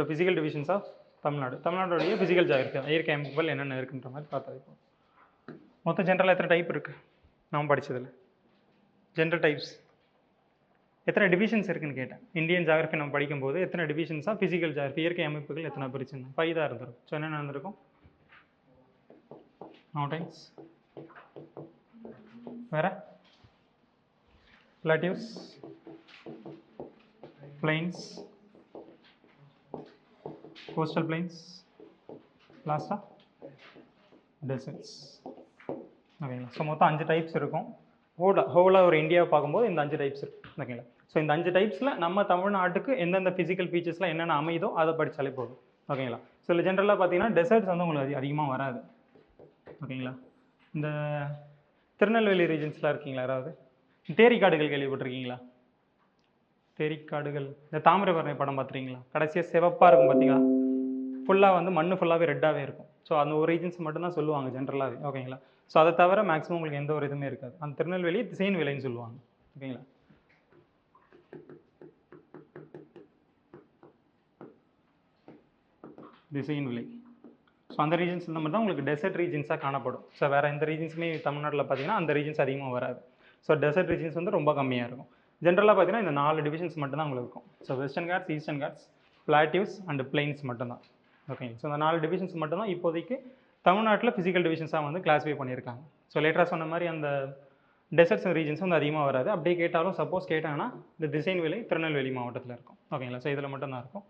So physical divisions of Tamil Nadu. தமிழ்நாடுடைய physical இயற்கை அமைப்புகள் என்னென்ன இருக்குன்ற மாதிரி பார்த்தா இப்போ மொத்தம் ஜென்ரலாக எத்தனை டைப் இருக்குது நாம் படித்ததில்? ஜென்ரல் டைப்ஸ் எத்தனை டிவிஷன்ஸ் இருக்குன்னு கேட்டேன். இந்தியன் ஜியாகிரஃபி நம்ம படிக்கும்போது எத்தனை டிவிஷன்ஸாக ஃபிசிக்கல் ஜியாகிரஃபி இயற்கை அமைப்புகள் எத்தனை பிரிச்சுன்னா 5 தான் இருந்திருக்கும். ஸோ என்னென்ன இருந்திருக்கும்? மவுண்டைன்ஸ், வேறு பிளாட்டியூஸ், பிளைன்ஸ், கோஸ்டல் பிளைன்ஸ், லாஸ்ட்டாக டெசர்ட்ஸ். ஓகேங்களா? ஸோ மொத்தம் 5 டைப்ஸ் இருக்கும். ஹோலாக ஒரு இந்தியாவை பார்க்கும்போது இந்த 5 டைப்ஸ் இருக்குது. ஓகேங்களா? ஸோ இந்த 5 டைப்ஸில் நம்ம தமிழ்நாட்டுக்கு எந்தெந்த ஃபிசிக்கல் ஃபீச்சர்ஸ்லாம் என்னென்ன அமைதோ அதை படித்தாலே போதும். ஓகேங்களா? ஸோ இல்லை ஜென்ரலாக பார்த்தீங்கன்னா டெசர்ட்ஸ் வந்து உங்களுக்கு அதிகமாக வராது. ஓகேங்களா? இந்த திருநெல்வேலி ரீஜன்ஸ்லாம் இருக்கீங்களா யாராவது? தேரிக்காடுகள் கேள்விப்பட்டிருக்கீங்களா? தேரிக்காடுகள், இந்த தாமிரபரணி படம் பார்த்துருக்கீங்களா? கடைசியாக சிவப்பாக இருக்கும் பார்த்தீங்களா? ஃபுல்லாக வந்து மண் ஃபுல்லாகவே ரெட்டாகவே இருக்கும். ஸோ அந்த ஒரு ரீஜன்ஸ் மட்டும்தான் சொல்லுவாங்க ஜென்ரலாகவே. ஓகேங்களா? ஸோ அதை தவிர மேக்ஸிமம் உங்களுக்கு எந்த ஒரு இதுவுமே இருக்காது. அந்த திருநெல்வேலி திசையன் விலைன்னு சொல்லுவாங்க. ஓகேங்களா? திசையன் விலை. ஸோ அந்த ரீஜன்ஸ் இந்த மாதிரி தான் உங்களுக்கு டெசர்ட் ரீஜன்ஸாக காணப்படும். ஸோ வேறு எந்த ரீஜன்ஸுமே தமிழ்நாட்டில் பார்த்தீங்கன்னா அந்த ரீஜன்ஸ் அதிகமாக வராது. ஸோ டெசர்ட் ரீஜன்ஸ் வந்து ரொம்ப கம்மியாக இருக்கும். ஜென்ரலாக பார்த்தீங்கன்னா இந்த 4 டிவிஷன்ஸ் மட்டும்தான் உங்களுக்கு இருக்கும். So Western Ghats, Eastern Ghats, plateaus and plains மட்டும்தான். ஓகேங்க. ஸோ இந்த 4 டிவிஷன்ஸ் மட்டும்தான் இப்போதைக்கு தமிழ்நாட்டில் ஃபிசிக்கல் டிவிஷன்ஸாக வந்து கிளாஸிஃபை பண்ணியிருக்காங்க. ஸோ லேட்டராக சொன்ன மாதிரி அந்த டெசர்ட்ஸ் ரீஜன்ஸ் வந்து அதிகமாக வராது. அப்படியே கேட்டாலும் சப்போஸ் கேட்டாங்கன்னா இந்த திசையன் விலை திருநெல்வேலி மாவட்டத்தில் இருக்கும். ஓகேங்களா? ஸோ இதில் மட்டும்தான் இருக்கும்.